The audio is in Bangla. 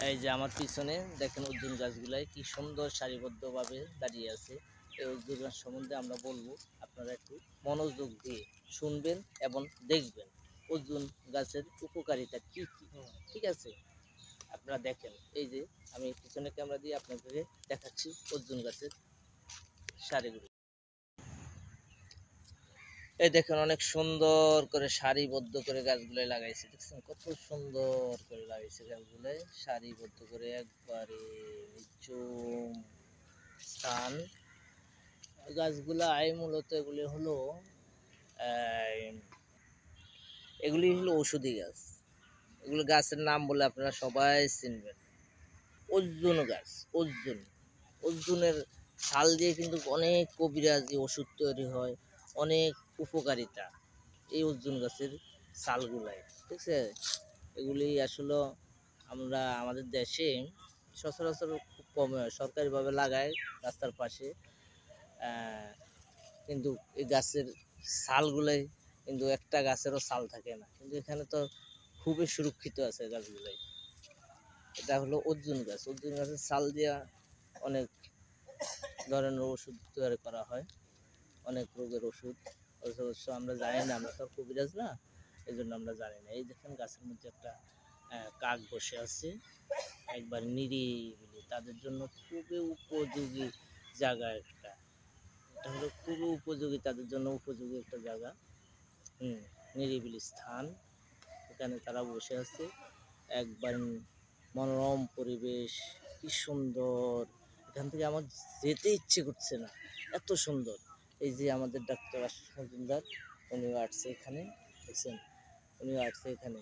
এই যে আমার পিছনে দেখেন অর্জুন গাছগুলাই কি সুন্দর সারিবদ্ধভাবে দাঁড়িয়ে আছে। এই অর্জুন গাছ সম্বন্ধে আমরা বলবো, আপনারা একটু মনোযোগ দিয়ে শুনবেন এবং দেখবেন অর্জুন গাছের উপকারিতা কি কি। ঠিক আছে, আপনারা দেখেন। এই যে আমি পিছনে ক্যামেরা দিয়ে আপনাদের দেখাচ্ছি অর্জুন গাছের সারিগুলো। এই দেখেন অনেক সুন্দর করে সারিবদ্ধ করে গাছগুলো লাগাইছে, দেখছেন কত সুন্দর করে লাগাইছে গাছগুলো সারিবদ্ধ করে একবারে নিচুম স্থান। গাছগুলা মূলত এগুলি হলো ঔষধি গাছ। এগুলো গাছের নাম বলে আপনারা সবাই চিনবেন, অর্জুন গাছ। অর্জুন অর্জুনের ছাল দিয়ে কিন্তু অনেক কবিরাজি ওষুধ তৈরি হয়, অনেক উপকারিতা এই অর্জুন গাছের ছালগুলাই। ঠিক আছে, এগুলি আসলে আমরা আমাদের দেশে সচরাচর খুব কমে হয়, সরকারিভাবে লাগায় রাস্তার পাশে। কিন্তু এই গাছের ছালগুলাই কিন্তু একটা গাছেরও ছাল থাকে না, কিন্তু এখানে তো খুবই সুরক্ষিত আছে গাছগুলাই। এটা হলো অর্জুন গাছ। অর্জুন গাছের ছাল দিয়া অনেক ধরনের ওষুধ তৈরি করা হয়, অনেক রোগের ওষুধ। অবশ্য আমরা জানি না, আমরা তো কবিরাজ না, এই জন্য আমরা জানি না। এই দেখেন গাছের মধ্যে একটা কাক বসে আছে, একবার নিরিবিলি, তাদের জন্য খুবই উপযোগী জায়গা একটা। এটা হলো খুবই উপযোগী, তাদের জন্য উপযোগী একটা জায়গা। নিরিবিলি স্থান, এখানে তারা বসে আছে, একবার মনোরম পরিবেশ, কি সুন্দর। এখান থেকে আমার যেতে ইচ্ছে করছে না, এত সুন্দর। এই যে আমাদের ডাক্তার আশিস মজুমদার, উনিও আসছে এখানে, দেখছেন, উনিও আসছে এখানে।